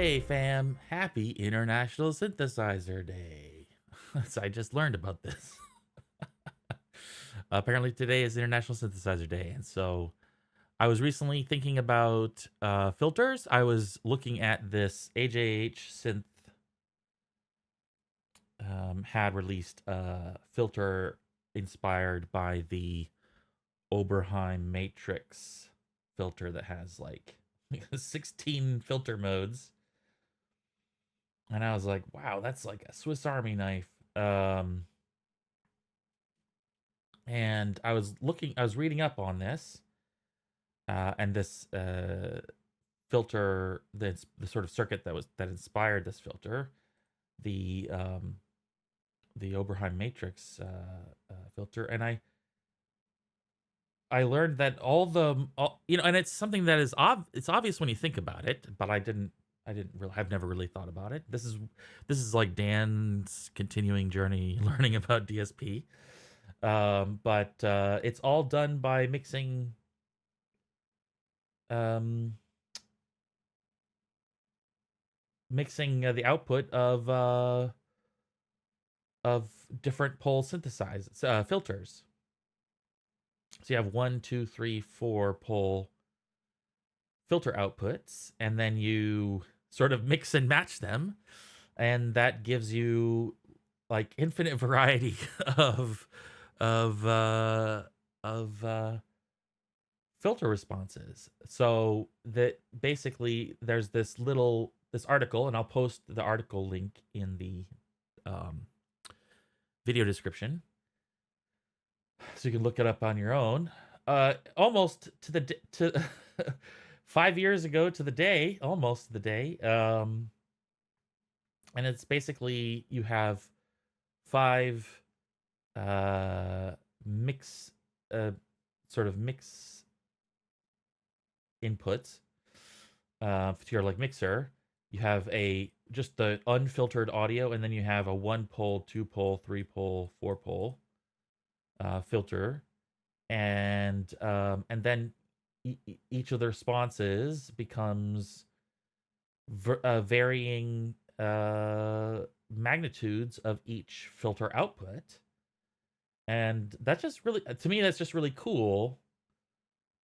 Hey fam, happy International Synthesizer Day. So I just learned about this. Apparently today is International Synthesizer Day, and so I was recently thinking about filters. I was looking at this AJH Synth had released a filter inspired by the Oberheim Matrix filter that has like 16 filter modes. And I was like, wow, that's like a Swiss Army knife. And I was reading up on this, and this filter, the sort of circuit that inspired this filter, the the Oberheim Matrix filter, and I learned that and it's something that it's obvious when you think about it, but I've never really thought about it. This is like Dan's continuing journey learning about DSP. But it's all done by um, mixing the output of different pole synthesizers filters. So you have one, two, three, four pole filter outputs, and then you sort of mix and match them, and that gives you like infinite variety of of uh, of filter responses. So that basically there's this article, and I'll post the article link in the um, video description, so you can look it up on your own. Almost to to 5 years ago to the day, almost to the day. And it's basically you have five uh, mix, uh, sort of mix inputs to your like mixer. You have a just the unfiltered audio, and then you have a one pole, two pole, three pole, four pole filter, and then each of the responses becomes varying magnitudes of each filter output, and that's just really to me that's just really cool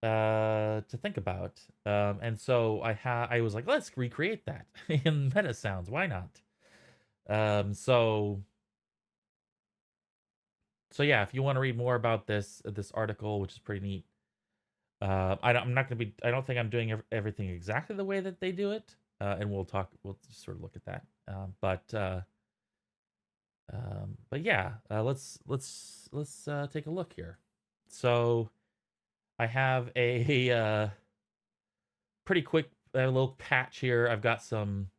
to think about. And so I was like, let's recreate that in MetaSounds. Why not? So yeah, if you want to read more about this article, which is pretty neat. I'm not gonna be. I don't think I'm doing everything exactly the way that they do it. And we'll talk. We'll just sort of look at that. But yeah, let's take a look here. So I have a pretty quick little patch here. I've got some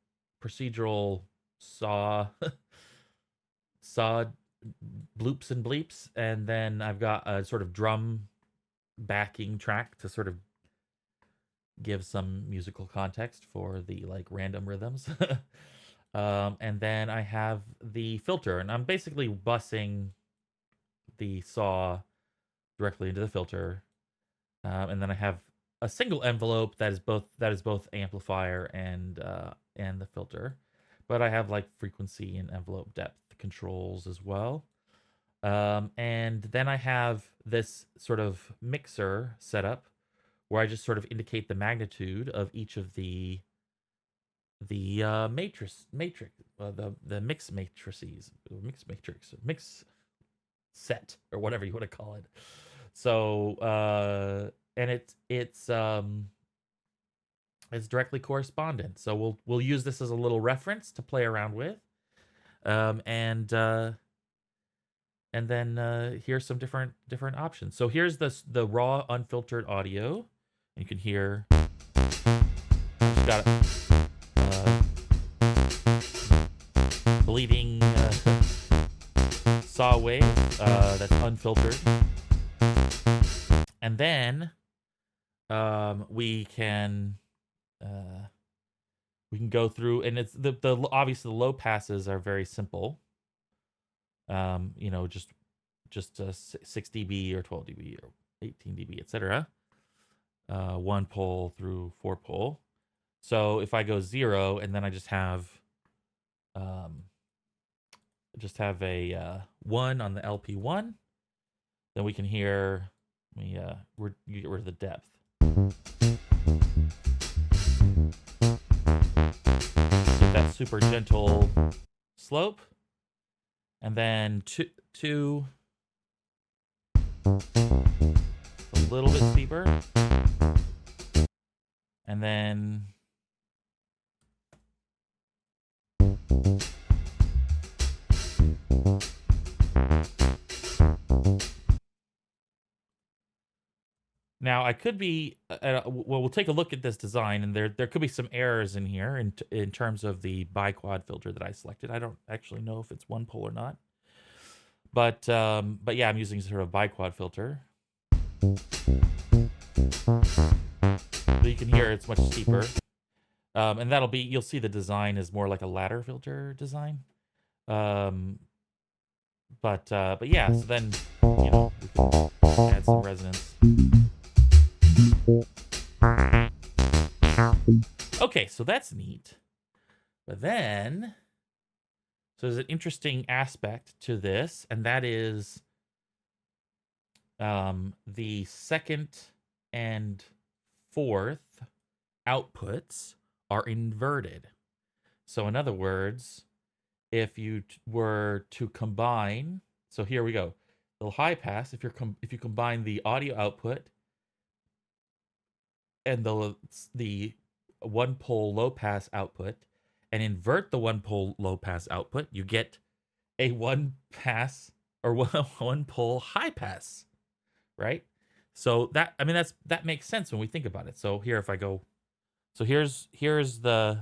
procedural saw saw bloops and bleeps, and then I've got a sort of drum backing track to sort of give some musical context for the like random rhythms. And then I have the filter, and I'm basically bussing the saw directly into the filter. And then I have a single envelope that is both amplifier and the filter, but I have like frequency and envelope depth controls as well. And then I have this sort of mixer setup where I just sort of indicate the magnitude of each of the matrix the mix matrices, mix set, or whatever you want to call it. So and it's directly correspondent. So we'll use this as a little reference to play around with. um and uh and then here's some different options. So here's the raw unfiltered audio. You can hear it's got uh bleeding saw wave that's unfiltered. And then we can go through, and it's the obviously the low passes are very simple. Just 6 dB or 12 dB or 18 dB, etc. One pole through four pole. So if I go 0 and then I just have a 1 on the LP1, then we can hear you get rid of the depth. Get that super gentle slope, and then two a little bit steeper, and then now I could be well, we'll take a look at this design, and there could be some errors in here in terms of the biquad filter that I selected. I don't actually know if it's one pole or not, but yeah, I'm using sort of biquad filter. But you can hear it's much steeper, and you'll see the design is more like a ladder filter design. But yeah, so then we can add some resonance. Okay, so that's neat. But then, so there's an interesting aspect to this, and that is the second and fourth outputs are inverted. So in other words, if you were to combine, so here we go, the high pass, if you combine the audio output and the one pole low pass output and invert the one pole low pass output, you get a one pole high pass, right? So that makes sense when we think about it. So here, if I go, so here's the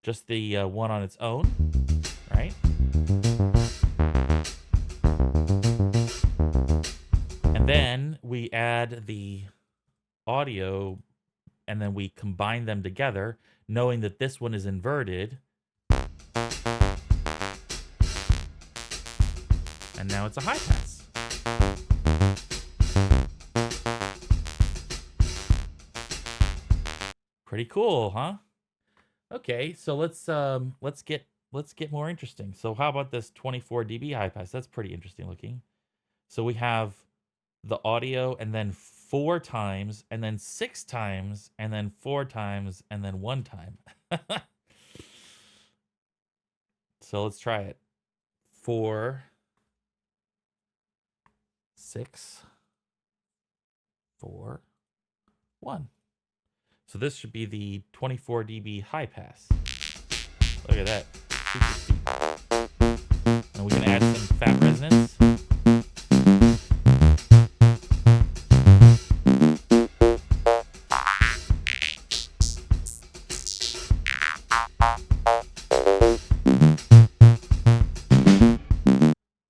just the one on its own, right? And then we add the audio, and then we combine them together, knowing that this one is inverted. And now it's a high pass. Pretty cool, huh? Okay, so let's get more interesting. So how about this 24 dB high pass? That's pretty interesting looking. So we have the audio, and then 4 times, and then 6 times, and then 4 times, and then 1 time. So let's try it. 4, 6, 4, 1. So this should be the 24 dB high pass. Look at that. And we can add some fat resonance.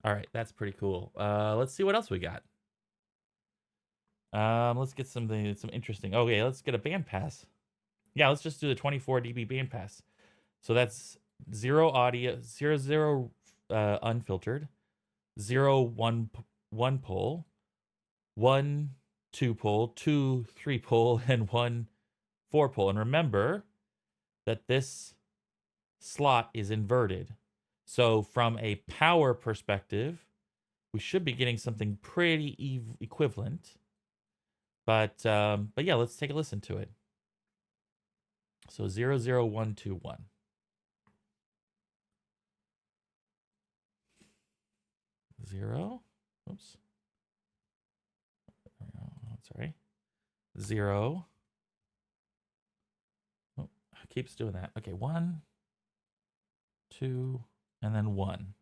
All right, that's pretty cool. Let's see what else we got. Let's get some interesting. Okay, let's get a band pass. Yeah, let's just do the 24 dB band pass. So that's 0 audio, 0 unfiltered, 0 1 pole, 1 2 pole, 2 3 pole, and 1 4 pole. And remember that this slot is inverted. So from a power perspective, we should be getting something pretty equivalent. But yeah, let's take a listen to it. So 0 0 1 2 1. Zero. Oops. Sorry. 0. Oh, it keeps doing that. Okay, 1, 2, and then 1.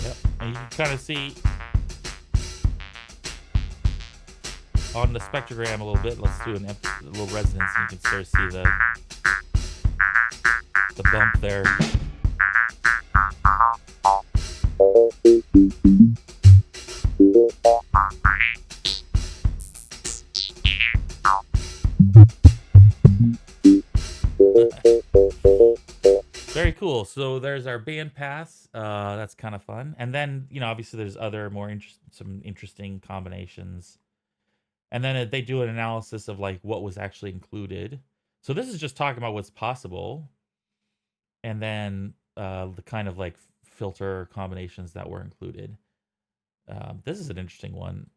Yep, and you can kind of see on the spectrogram a little bit. Let's do a little resonance, and you can start to see the bump there. Very cool. so there's our bandpass. That's kind of fun. And then, obviously there's other some interesting combinations. And then they do an analysis of like what was actually included. So this is just talking about what's possible. And then the kind of like filter combinations that were included. This is an interesting one.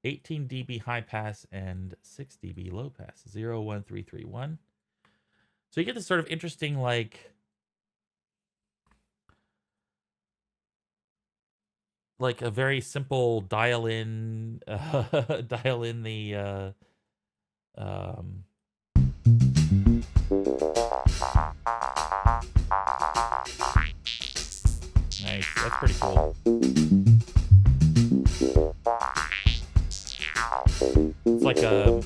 18 dB high pass and 6 dB low pass. 0, 1, 3, 3, 1. So you get this sort of interesting like a very simple dial in the um nice. That's pretty cool. It's like a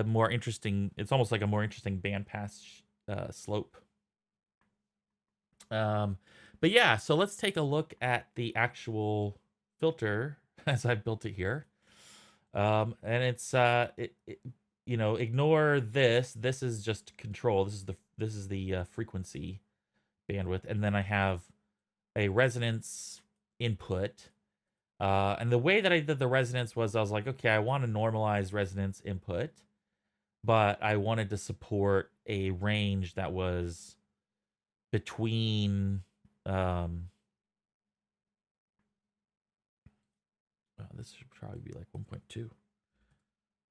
more interesting. It's almost like a more interesting bandpass slope. But yeah, so let's take a look at the actual filter as I've built it here. And it's ignore this. This is just control. This is the frequency bandwidth, and then I have a resonance input. And the way that I did the resonance was I was like, okay, I want to normalize resonance input, but I wanted to support a range that was between this should probably be like 1.2.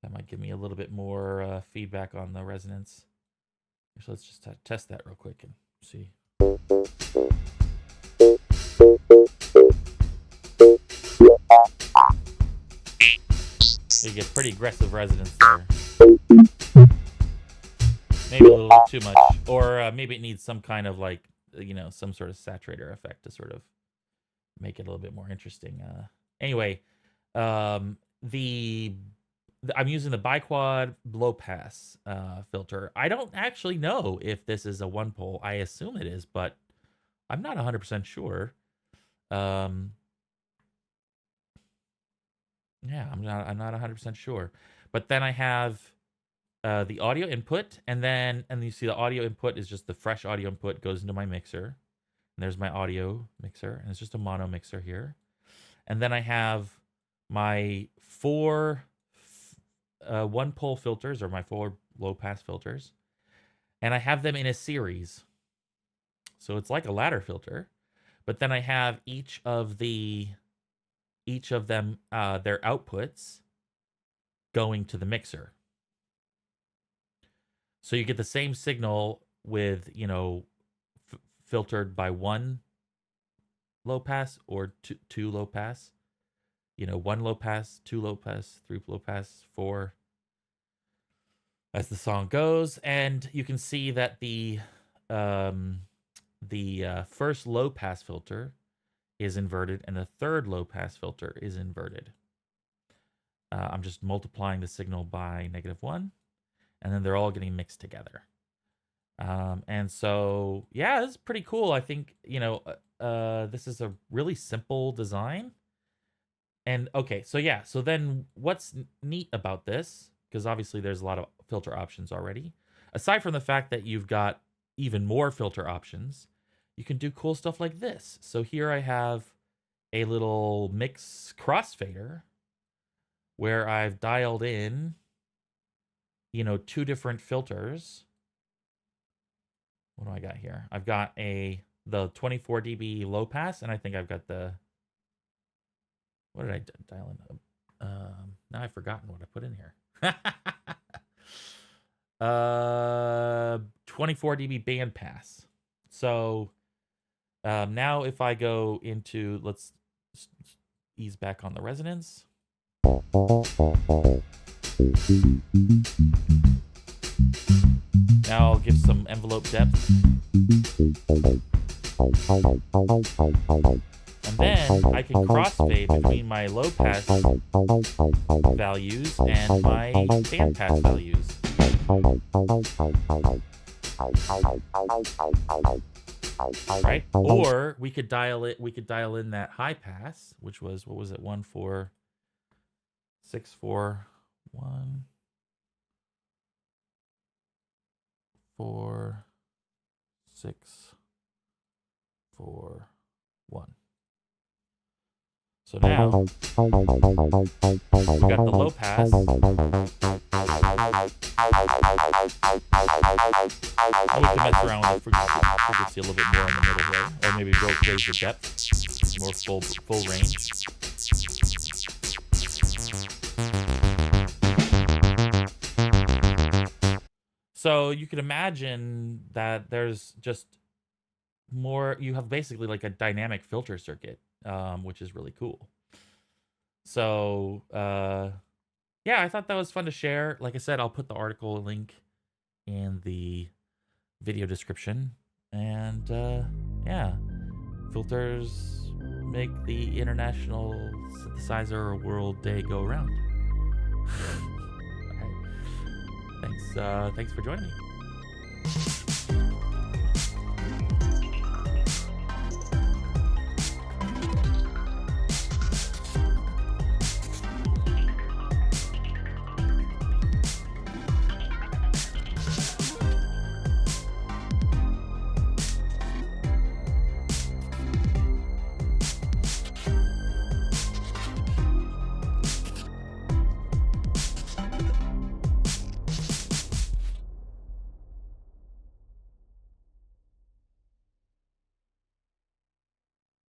That might give me a little bit more feedback on the resonance. So let's just test that real quick and see. You get pretty aggressive resonance there. Maybe a little too much. Or maybe it needs some kind of like, some sort of saturator effect to sort of make it a little bit more interesting. Anyway, I'm using the biquad low pass filter. I don't actually know if this is a one pole. I assume it is, but I'm not 100% sure. Yeah, I'm not 100% sure. But then I have the audio input, and you see the audio input is just the fresh audio input goes into my mixer. And there's my audio mixer, and it's just a mono mixer here. And then I have my 4 one pole filters, or my 4 low pass filters, and I have them in a series. So it's like a ladder filter, but then I have each of them their outputs going to the mixer. So you get the same signal with, filtered by 1 low pass or two low pass. 1 low pass, 2 low pass, 3 low pass, 4 as the song goes. And you can see that the first low pass filter is inverted and the third low pass filter is inverted. I'm just multiplying the signal by -1, and then they're all getting mixed together. And so, yeah, this is pretty cool. I think, this is a really simple design. And okay, so yeah, so then what's neat about this, because obviously there's a lot of filter options already, aside from the fact that you've got even more filter options, you can do cool stuff like this. So here I have a little mix crossfader where I've dialed in, 2 different filters. What do I got here? I've got the 24 dB low pass, and I think I've got the, what did I dial in? Now I've forgotten what I put in here. 24 dB band pass. So now if I go into, let's ease back on the resonance. Now I'll give some envelope depth. And then I can crossfade between my low pass values and my band pass values. Right? Or we could dial in that high pass, which was, what was it? 1 4 6 4 1 4 6 4, 1. So now we got the low pass. And we can mess around with the frequency a little bit more in the middle here, or maybe raise the depth, more full range. So you can imagine that there's just more. You have basically like a dynamic filter circuit, which is really cool. So yeah, I thought that was fun to share. Like I said, I'll put the article link in the video description. And yeah, filters make the International Synthesizer World Day go round. All right. Thanks for joining me.